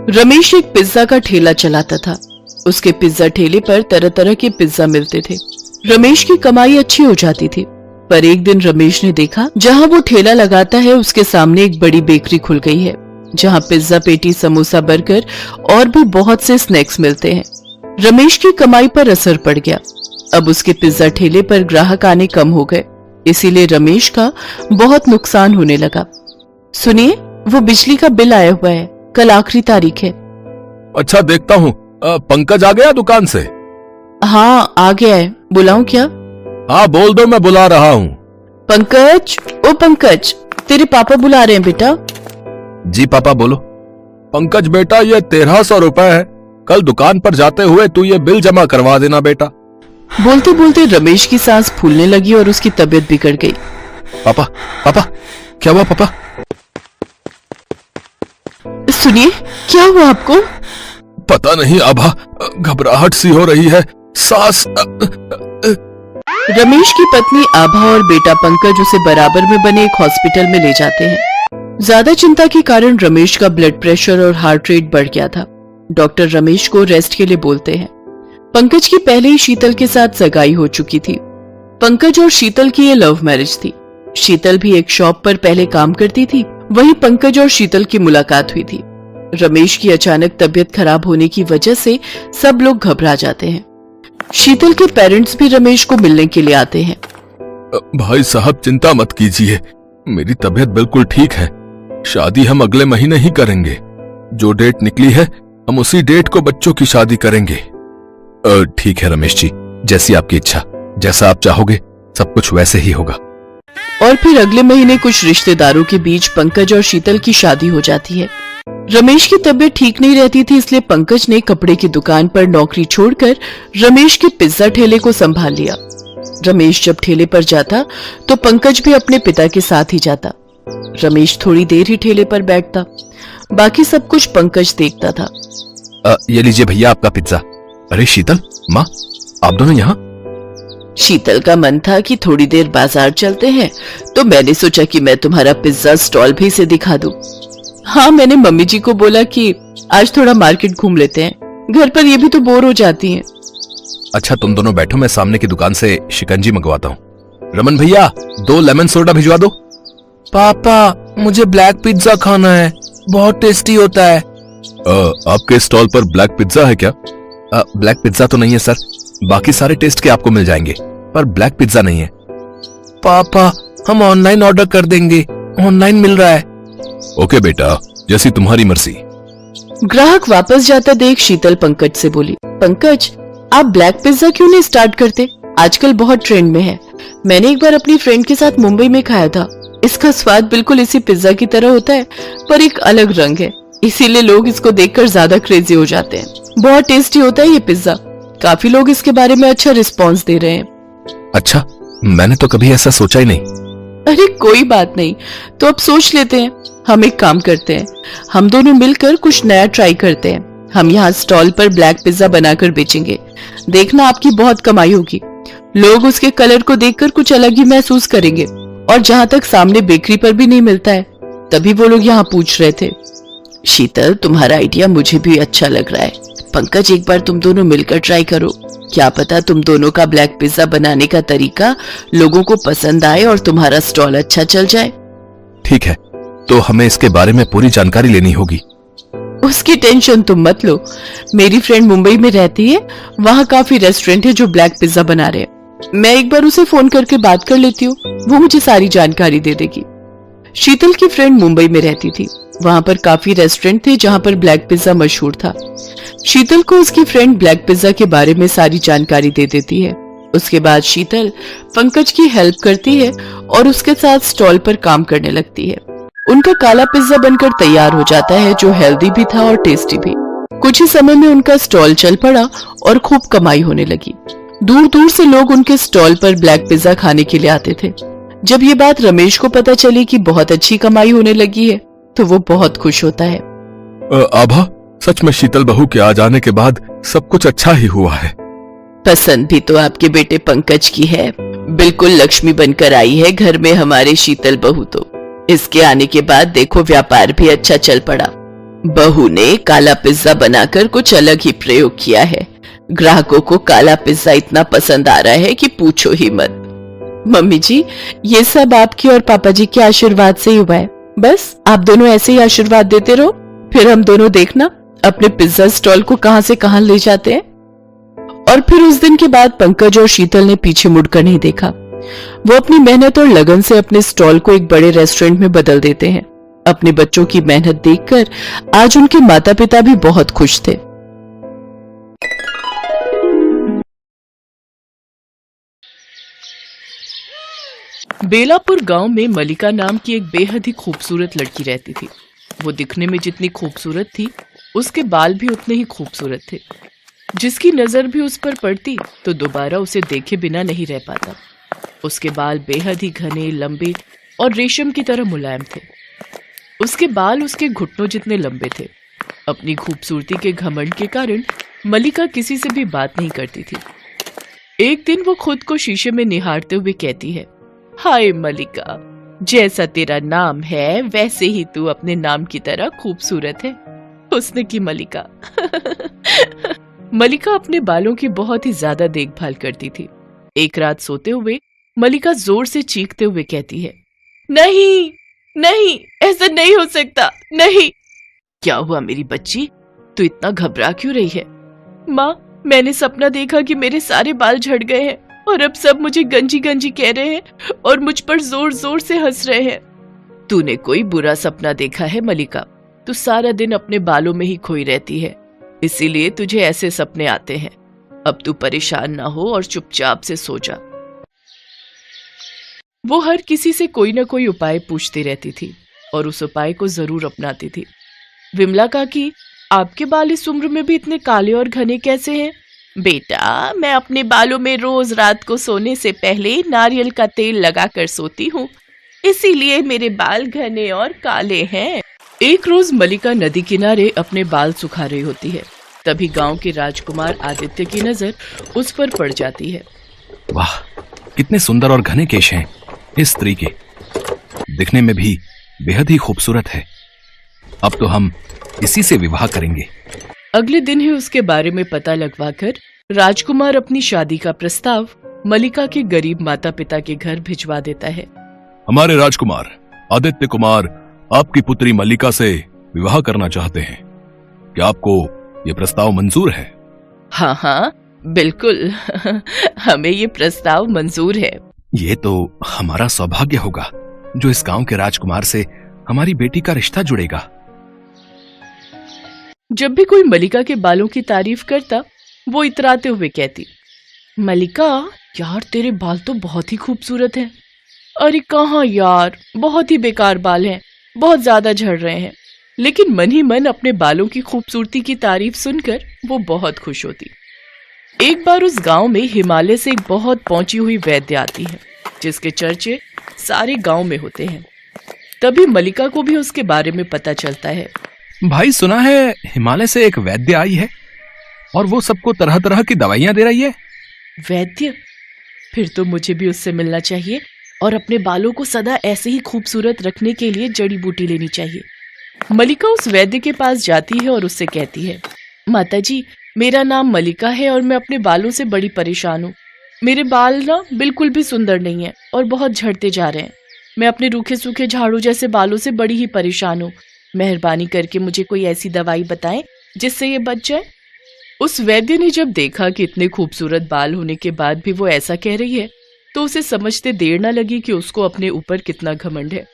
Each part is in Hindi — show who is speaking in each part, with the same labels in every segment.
Speaker 1: रमेश एक पिज्जा का ठेला चलाता था। उसके पिज्जा ठेले पर तरह तरह के पिज्जा मिलते थे। रमेश की कमाई अच्छी हो जाती थी। पर एक दिन रमेश ने देखा जहां वो ठेला लगाता है उसके सामने एक बड़ी बेकरी खुल गई है, जहां पिज्जा, पेटी, समोसा, बर्गर और भी बहुत से स्नैक्स मिलते हैं। रमेश की कमाई पर असर पड़ गया। अब उसके पिज्जा ठेले पर ग्राहक आने कम हो गए, इसीलिए रमेश का बहुत नुकसान होने लगा। सुनिए, वो बिजली का बिल आया हुआ है, कल आखिरी तारीख है।
Speaker 2: अच्छा, देखता हूँ। पंकज आ गया दुकान से?
Speaker 1: हाँ, आ गया है। बुलाऊं क्या?
Speaker 2: हाँ, बोल दो, मैं बुला रहा हूँ।
Speaker 1: पंकज, ओ पंकज, तेरे पापा बुला रहे हैं बेटा।
Speaker 2: जी पापा, बोलो। पंकज बेटा, ये 1300 रुपए है। कल दुकान पर जाते हुए तू ये बिल जमा करवा देना बेटा।
Speaker 1: बोलते बोलते रमेश की सांस फूलने लगी और उसकी तबीयत बिगड़ गई।
Speaker 2: पापा, पापा, क्या हुआ पापा?
Speaker 1: सुनिए, क्या हुआ आपको?
Speaker 2: पता नहीं आभा, घबराहट सी हो रही है, सांस।
Speaker 1: रमेश की पत्नी आभा और बेटा पंकज उसे बराबर में बने एक हॉस्पिटल में ले जाते हैं। ज्यादा चिंता के कारण रमेश का ब्लड प्रेशर और हार्ट रेट बढ़ गया था। डॉक्टर रमेश को रेस्ट के लिए बोलते हैं। पंकज की पहले ही शीतल के साथ सगाई हो चुकी थी। पंकज और शीतल की ये लव मैरिज थी। शीतल भी एक शॉप पर पहले काम करती थी, वहीं पंकज और शीतल की मुलाकात हुई थी। रमेश की अचानक तबीयत खराब होने की वजह से सब लोग घबरा जाते हैं। शीतल के पेरेंट्स भी रमेश को मिलने के लिए आते हैं।
Speaker 2: भाई साहब, चिंता मत कीजिए, मेरी तबीयत बिल्कुल ठीक है। शादी हम अगले महीने ही करेंगे। जो डेट निकली है हम उसी डेट को बच्चों की शादी करेंगे। ठीक है रमेश जी, जैसी आपकी इच्छा, जैसा आप चाहोगे सब कुछ वैसे ही होगा।
Speaker 1: और फिर अगले महीने कुछ रिश्तेदारों के बीच पंकज और शीतल की शादी हो जाती है। रमेश की तबीयत ठीक नहीं रहती थी, इसलिए पंकज ने कपड़े की दुकान पर नौकरी छोड़कर रमेश के पिज्जा ठेले को संभाल लिया। रमेश जब ठेले पर जाता तो पंकज भी अपने पिता के साथ ही जाता। रमेश थोड़ी देर ही ठेले पर बैठता, बाकी सब कुछ पंकज देखता था।
Speaker 2: ये लीजिए भैया आपका पिज्जा। अरे शीतल, माँ, आप दोनों यहाँ?
Speaker 1: शीतल का मन था कि थोड़ी देर बाजार चलते हैं, तो मैंने सोचा कि मैं तुम्हारा पिज्जा स्टॉल भी इसे दिखा दूं। हाँ, मैंने मम्मी जी को बोला कि आज थोड़ा मार्केट घूम लेते हैं, घर पर ये भी तो बोर हो जाती हैं।
Speaker 2: अच्छा, तुम दोनों बैठो, मैं सामने की दुकान से शिकंजी मंगवाता हूँ। रमन भैया, 2 लेमन सोडा भिजवा दो।
Speaker 3: पापा, मुझे ब्लैक पिज्जा खाना है, बहुत टेस्टी होता है।
Speaker 2: आपके स्टॉल पर ब्लैक पिज्जा है क्या? ब्लैक पिज्जा तो नहीं है सर, बाकी सारे टेस्ट के आपको मिल जाएंगे, पर ब्लैक पिज्जा नहीं है।
Speaker 3: पापा, हम ऑनलाइन ऑर्डर कर देंगे, ऑनलाइन मिल रहा है।
Speaker 2: ओके बेटा, जैसी तुम्हारी मर्जी।
Speaker 1: ग्राहक वापस जाता देख शीतल पंकज से बोली, पंकज, आप ब्लैक पिज्जा क्यों नहीं स्टार्ट करते? आजकल बहुत ट्रेंड में है। मैंने एक बार अपनी फ्रेंड के साथ मुंबई में खाया था। इसका स्वाद बिल्कुल इसी पिज्जा की तरह होता है, पर एक अलग रंग है, इसीलिए लोग इसको देखकर ज्यादा क्रेजी हो जाते हैं। बहुत टेस्टी होता है ये पिज्जा। काफी लोग इसके बारे में अच्छा रिस्पॉन्स दे रहे हैं।
Speaker 2: अच्छा, मैंने तो कभी ऐसा सोचा ही नहीं।
Speaker 1: अरे कोई बात नहीं, तो अब सोच लेते हैं। हम एक काम करते हैं, हम दोनों मिलकर कुछ नया ट्राई करते हैं। हम यहाँ स्टॉल पर ब्लैक पिज्जा बनाकर बेचेंगे। देखना, आपकी बहुत कमाई होगी। लोग उसके कलर को देखकर कुछ अलग ही महसूस करेंगे। और जहाँ तक सामने बेकरी पर भी नहीं मिलता है, तभी वो लोग यहाँ पूछ रहे थे। शीतल, तुम्हारा आइडिया मुझे भी अच्छा लग रहा है। पंकज, एक बार तुम दोनों मिलकर ट्राई करो। क्या पता तुम दोनों का ब्लैक पिज्जा बनाने का तरीका लोगों को पसंद आए और तुम्हारा स्टॉल अच्छा चल जाए।
Speaker 2: ठीक है, तो हमें इसके बारे में पूरी जानकारी लेनी होगी।
Speaker 1: उसकी टेंशन तुम मत लो। मेरी फ्रेंड मुंबई में रहती है, वहाँ काफी रेस्टोरेंट है जो ब्लैक पिज्जा बना रहे हैं। मैं एक बार उसे फोन करके बात कर लेती हूँ, वो मुझे सारी जानकारी दे देगी। शीतल की फ्रेंड मुंबई में रहती थी, वहाँ पर काफी रेस्टोरेंट थे जहाँ पर ब्लैक पिज्जा मशहूर था। शीतल को उसकी फ्रेंड ब्लैक पिज्जा के बारे में सारी जानकारी दे देती है। उसके बाद शीतल पंकज की हेल्प करती है और उसके साथ स्टॉल पर काम करने लगती है। उनका काला पिज्जा बनकर तैयार हो जाता है, जो हेल्दी भी था और टेस्टी भी। कुछ ही समय में उनका स्टॉल चल पड़ा और खूब कमाई होने लगी। दूर दूर से लोग उनके स्टॉल पर ब्लैक पिज्जा खाने के लिए आते थे। जब ये बात रमेश को पता चली कि बहुत अच्छी कमाई होने लगी है, तो वो बहुत खुश होता है।
Speaker 2: आभा, सच में शीतल बहू के आ जाने के बाद सब कुछ अच्छा ही हुआ है।
Speaker 1: पसंद भी तो आपके बेटे पंकज की है, बिल्कुल लक्ष्मी बनकर आई है घर में हमारे शीतल बहू तो। इसके आने के बाद देखो व्यापार भी अच्छा चल पड़ा। बहू ने काला पिज्जा बनाकर कुछ अलग ही प्रयोग किया है। ग्राहकों को काला पिज्जा इतना पसंद आ रहा है कि पूछो ही मत। मम्मी जी, ये सब आपकी और पापा जी के आशीर्वाद से ही हुआ है। बस आप दोनों ऐसे ही आशीर्वाद देते रहो, फिर हम दोनों देखना अपने पिज्जा स्टॉल को कहां से कहां ले जाते हैं। और फिर उस दिन के बाद पंकज और शीतल ने पीछे मुड़कर नहीं देखा। वो अपनी मेहनत और लगन से अपने स्टॉल को एक बड़े रेस्टोरेंट में बदल देते हैं। अपने बच्चों की मेहनत देखकर आज उनके माता पिता भी बहुत खुश थे। बेलापुर गांव में मलिका नाम की एक बेहद ही खूबसूरत लड़की रहती थी। वो दिखने में जितनी खूबसूरत थी, उसके बाल भी उतने ही खूबसूरत थे। जिसकी नजर भी उस पर पड़ती तो दोबारा उसे देखे बिना नहीं रह पाता। उसके बाल बेहद ही घने, लंबे और रेशम की तरह मुलायम थे। उसके बाल उसके घुटनों जितने लंबे थे। अपनी खूबसूरती के घमंड के कारण मलिका किसी से भी बात नहीं करती थी। एक दिन वो खुद को शीशे में निहारते हुए कहती है, हाय मलिका, जैसा तेरा नाम है वैसे ही तू अपने नाम की तरह खूबसूरत है। उसने की मलिका। मलिका अपने बालों की बहुत ही ज्यादा देखभाल करती थी। एक रात सोते हुए मलिका जोर से चीखते हुए कहती है, नहीं नहीं, ऐसा नहीं हो सकता, नहीं। क्या हुआ मेरी बच्ची, तू इतना घबरा क्यों रही है? माँ, मैंने सपना देखा कि मेरे सारे बाल झड़ गए हैं और अब सब मुझे गंजी गंजी कह रहे हैं और मुझ पर जोर जोर से हंस रहे हैं। तूने कोई बुरा सपना देखा है मलिका? तू सारा दिन अपने बालों में ही खोई रहती है, इसीलिए तुझे ऐसे सपने आते हैं। अब तू परेशान ना हो और चुपचाप से सो जा। वो हर किसी से कोई ना कोई उपाय पूछती रहती थी और उस उपाय को जरूर अपनाती थी। विमला काकी, आपके बाल इस उम्र में भी इतने काले और घने कैसे हैं? बेटा, मैं अपने बालों में रोज रात को सोने से पहले नारियल का तेल लगाकर सोती हूँ, इसीलिए मेरे बाल घने और काले हैं। एक रोज मलिका नदी किनारे अपने बाल सुखा रही होती है। तभी गांव के राजकुमार आदित्य की नजर उस पर पड़ जाती है।
Speaker 4: वाह, कितने सुंदर और घने केश हैं इस स्त्री के, दिखने में भी बेहद ही खूबसूरत है। अब तो हम इसी से विवाह करेंगे।
Speaker 1: अगले दिन ही उसके बारे में पता लगवाकर राजकुमार अपनी शादी का प्रस्ताव मलिका के गरीब माता पिता के घर भिजवा देता है।
Speaker 2: हमारे राजकुमार आदित्य कुमार आपकी पुत्री मलिका से विवाह करना चाहते हैं। क्या आपको ये प्रस्ताव मंजूर है?
Speaker 1: हाँ हाँ, बिल्कुल। हमें ये प्रस्ताव मंजूर है।
Speaker 4: ये तो हमारा सौभाग्य होगा जो इस गांव के राजकुमार से हमारी बेटी का रिश्ता जुड़ेगा।
Speaker 1: जब भी कोई मलिका के बालों की तारीफ करता, वो इतराते हुए कहती, मलिका यार, तेरे बाल तो बहुत ही खूबसूरत हैं। अरे कहाँ यार, बहुत ही बेकार बाल हैं, बहुत ज्यादा झड़ रहे हैं। लेकिन मन ही मन अपने बालों की खूबसूरती की तारीफ सुनकर वो बहुत खुश होती। एक बार उस गांव में हिमालय से एक बहुत पहुंची हुई वैद्य आती है, जिसके चर्चे सारे गांव में होते हैं। तभी मलिका को भी उसके बारे में पता चलता है।
Speaker 4: भाई, सुना है हिमालय से एक वैद्य आई है और वो सबको तरह तरह की दवाइयां दे रही है।
Speaker 1: वैद्य? फिर तो मुझे भी उससे मिलना चाहिए और अपने बालों को सदा ऐसे ही खूबसूरत रखने के लिए जड़ी बूटी लेनी चाहिए। मलिका उस वैद्य के पास जाती है और उससे कहती है, माताजी, मेरा नाम मलिका है और मैं अपने बालों से बड़ी परेशान हूँ। मेरे बाल ना बिल्कुल भी सुंदर नहीं है और बहुत झड़ते जा रहे हैं। मैं अपने रूखे सूखे झाड़ू जैसे बालों से बड़ी ही परेशान हूँ। मेहरबानी करके मुझे कोई ऐसी दवाई बताएं जिससे ये बच जाए। उस वैद्य ने जब देखा कि इतने खूबसूरत बाल होने के बाद भी वो ऐसा कह रही है, तो उसे समझते देर न लगी कि उसको अपने ऊपर कितना घमंड है।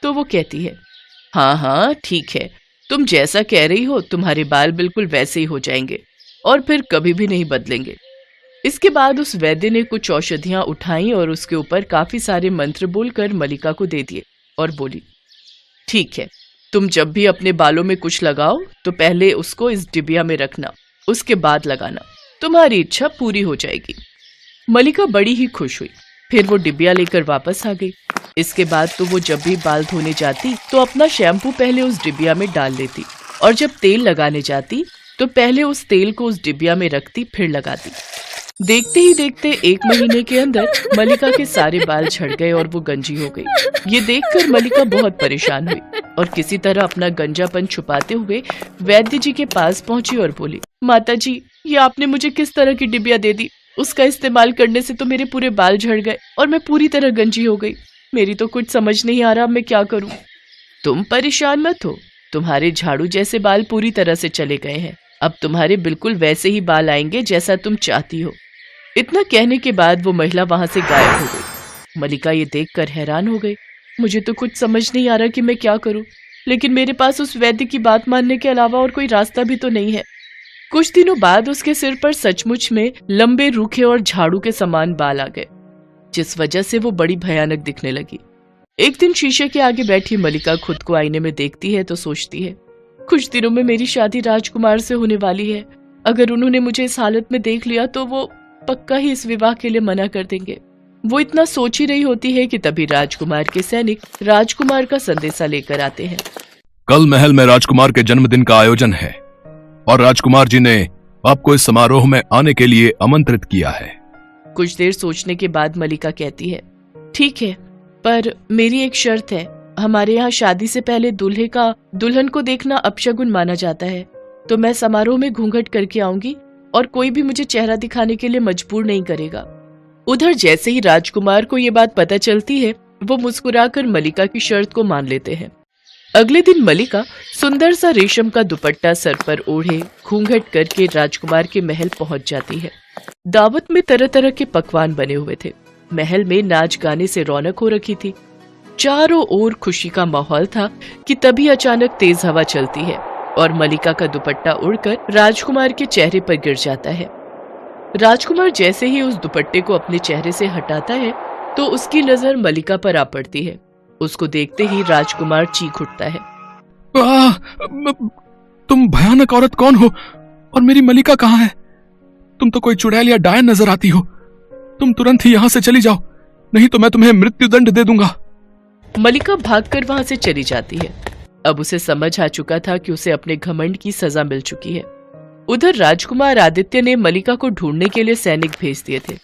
Speaker 1: तो वो कहती है, हाँ हाँ ठीक है, तुम जैसा कह रही हो तुम्हारे बाल बिल्कुल वैसे ही हो जाएंगे और फिर कभी भी नहीं बदलेंगे। इसके बाद उस वैद्य ने कुछ औषधियां उठाई और उसके ऊपर काफी सारे मंत्र बोलकर मलिका को दे दिए और बोली, ठीक है, तुम जब भी अपने बालों में कुछ लगाओ तो पहले उसको इस डिबिया में रखना, उसके बाद लगाना, तुम्हारी इच्छा पूरी हो जाएगी। मलिका बड़ी ही खुश हुई। फिर वो डिबिया लेकर वापस आ गई। इसके बाद तो वो जब भी बाल धोने जाती तो अपना शैम्पू पहले उस डिबिया में डाल लेती और जब तेल लगाने जाती तो पहले उस तेल को उस डिबिया में रखती, फिर लगाती। देखते ही देखते 1 महीने के अंदर मलिका के सारे बाल झड़ गए और वो गंजी हो गई। ये देखकर मलिका बहुत परेशान हुई और किसी तरह अपना गंजापन छुपाते हुए वैद्य जी के पास पहुंची और बोली, माता जी, ये आपने मुझे किस तरह की डिबिया दे दी? उसका इस्तेमाल करने से तो मेरे पूरे बाल झड़ गए और मैं पूरी तरह गंजी हो गई। मेरी तो कुछ समझ नहीं आ रहा, मैं क्या करूं? तुम परेशान मत हो, तुम्हारे झाड़ू जैसे बाल पूरी तरह से चले गए हैं। अब तुम्हारे बिल्कुल वैसे ही बाल आएंगे जैसा तुम चाहती हो। इतना कहने के बाद वो महिला वहां से गायब हो गई। मलिका ये देखकर हैरान हो गई। मुझे तो कुछ समझ नहीं आ रहा कि मैं क्या करूं, लेकिन मेरे पास उस वैद्य की बात मानने के अलावा और कोई रास्ता भी तो नहीं है। कुछ दिनों बाद उसके सिर पर सचमुच में लंबे, रूखे और झाड़ू के समान बाल आ गए, जिस वजह से वो बड़ी भयानक दिखने लगी। एक दिन शीशे के आगे बैठी मलिका खुद को आईने में देखती है तो सोचती है, कुछ दिनों में मेरी शादी राजकुमार से होने वाली है। अगर उन्होंने मुझे इस हालत में देख लिया तो वो पक्का ही इस विवाह के लिए मना कर देंगे। वो इतना सोच ही रही होती है कि तभी राजकुमार के सैनिक राजकुमार का संदेशा लेकर आते हैं।
Speaker 4: कल महल में राजकुमार के जन्मदिन का आयोजन है और राजकुमार जी ने आपको इस समारोह में आने के लिए आमंत्रित किया है।
Speaker 1: कुछ देर सोचने के बाद मलिका कहती है, ठीक है, पर मेरी एक शर्त है। हमारे यहाँ शादी से पहले दूल्हे का दुल्हन को देखना अपशगुन माना जाता है, तो मैं समारोह में घूंघट करके आऊंगी और कोई भी मुझे चेहरा दिखाने के लिए मजबूर नहीं करेगा। उधर जैसे ही राजकुमार को ये बात पता चलती है, वो मुस्कुराकर मलिका की शर्त को मान लेते हैं। अगले दिन मलिका सुंदर सा रेशम का दुपट्टा सर पर ओढ़े घूंघट करके राजकुमार के महल पहुंच जाती है। दावत में तरह तरह के पकवान बने हुए थे। महल में नाच गाने से रौनक हो रखी थी। चारों ओर खुशी का माहौल था कि तभी अचानक तेज हवा चलती है और मलिका का दुपट्टा उड़कर राजकुमार के चेहरे पर गिर जाता है। राजकुमार जैसे ही उस दुपट्टे को अपने चेहरे से हटाता है तो उसकी नजर मलिका पर आ पड़ती है। उसको देखते ही राजकुमार चीख उठता है,
Speaker 2: तुम भयानक औरत कौन हो और मेरी मलिका कहाँ है? तुम तो कोई चुड़ैल या डायन नजर आती हो। तुम तुरंत ही यहाँ से चली जाओ, नहीं तो मैं तुम्हें मृत्युदंड दे दूंगा।
Speaker 1: मलिका भागकर वहां से चली जाती है। अब उसे समझ आ चुका था कि उसे अपने घमंड की सजा मिल चुकी है। उधर राजकुमार आदित्य ने मलिका को ढूंढने के लिए सैनिक भेज दिए थे।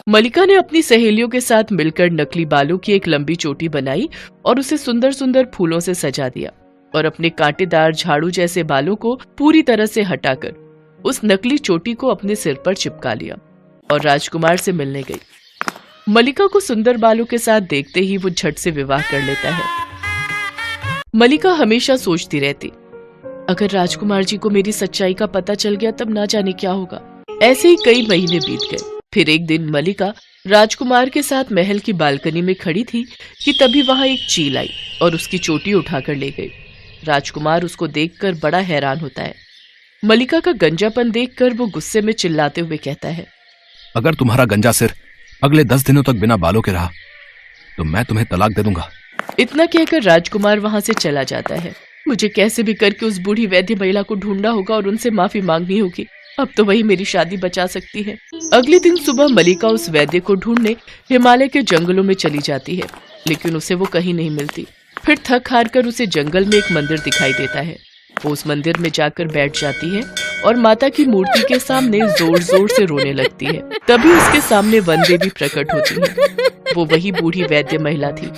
Speaker 1: मलिका ने अपनी सहेलियों के साथ मिलकर नकली बालों की एक लंबी चोटी बनाई और उसे सुंदर सुंदर फूलों से सजा दिया और अपने कांटेदार झाड़ू जैसे बालों को पूरी तरह से हटाकर उस नकली चोटी को अपने सिर पर चिपका लिया और राजकुमार से मिलने गई। मलिका को सुंदर बालों के साथ देखते ही वो झट से विवाह कर लेता है। मलिका हमेशा सोचती रहती, अगर राजकुमार जी को मेरी सच्चाई का पता चल गया तब ना जाने क्या होगा। ऐसे ही कई महीने बीत गए। फिर एक दिन मलिका राजकुमार के साथ महल की बालकनी में खड़ी थी कि तभी वहां एक चील आई और उसकी चोटी उठाकर ले गई। राजकुमार उसको देखकर बड़ा हैरान होता है। मलिका का गंजापन देखकर वो गुस्से में चिल्लाते हुए कहता है,
Speaker 4: अगर तुम्हारा गंजा सिर अगले 10 दिनों तक बिना बालों के रहा तो मैं तुम्हें तलाक दे दूंगा।
Speaker 1: इतना कहकर राजकुमार वहां से चला जाता है। मुझे कैसे भी करके उस बूढ़ी वैद्य महिला को ढूंढना होगा और उनसे माफी मांगनी होगी। अब तो वही मेरी शादी बचा सकती है। अगले दिन सुबह मलिका उस वैद्य को ढूंढने हिमालय के जंगलों में चली जाती है, लेकिन उसे वो कहीं नहीं मिलती। फिर थक हार कर उसे जंगल में एक मंदिर दिखाई देता है। वो उस मंदिर में जाकर बैठ जाती है और माता की मूर्ति के सामने जोर जोर से रोने लगती है। तभी उसके सामने वन देवी प्रकट होती है। वो वही बूढ़ी वैद्य महिला थी।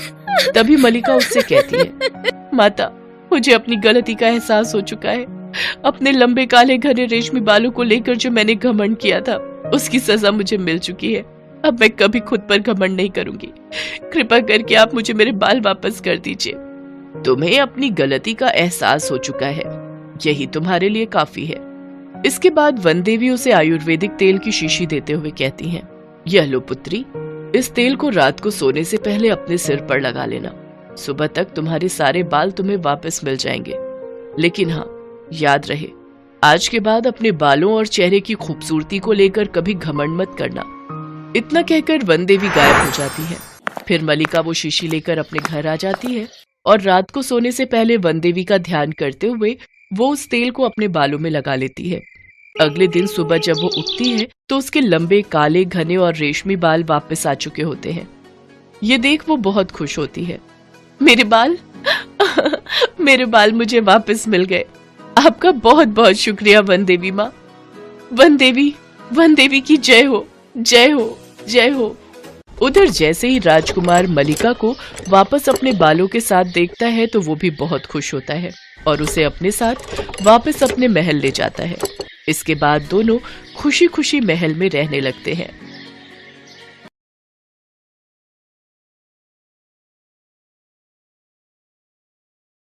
Speaker 1: तभी मलिका उससे कहती है, माता, मुझे अपनी गलती का एहसास हो चुका है। अपने लंबे काले घने रेशमी बालों को लेकर जो मैंने घमंड किया था, उसकी सजा मुझे मिल चुकी है। अब मैं कभी खुद पर घमंड नहीं करूंगी। कृपा करके आप मुझे मेरे बाल वापस कर दीजिए। तुम्हें अपनी गलती का एहसास हो चुका है, यही तुम्हारे लिए काफी है। इसके बाद वन देवी उसे आयुर्वेदिक तेल की शीशी देते हुए कहती हैं, यह लो पुत्री, इस तेल को रात को सोने से पहले अपने सिर पर लगा लेना। सुबह तक तुम्हारे सारे बाल तुम्हें वापस मिल जाएंगे। लेकिन हाँ, याद रहे, आज के बाद अपने बालों और चेहरे की खूबसूरती को लेकर कभी घमंड मत करना। इतना कहकर वन देवी गायब हो जाती है। फिर मलिका वो शीशी लेकर अपने घर आ जाती है और रात को सोने से पहले वन देवी का ध्यान करते हुए वो उस तेल को अपने बालों में लगा लेती है। अगले दिन सुबह जब वो उठती है तो उसके लंबे काले घने और रेशमी बाल वापस आ चुके होते हैं। ये देख वो बहुत खुश होती है। मेरे बाल मेरे बाल मुझे वापस मिल गए। आपका बहुत बहुत शुक्रिया वन देवी माँ। वन देवी, वन देवी की जय हो, जय हो, जय हो। उधर जैसे ही राजकुमार मलिका को वापस अपने बालों के साथ देखता है तो वो भी बहुत खुश होता है और उसे अपने साथ वापस अपने महल ले जाता है। इसके बाद दोनों खुशी खुशी महल में रहने लगते हैं।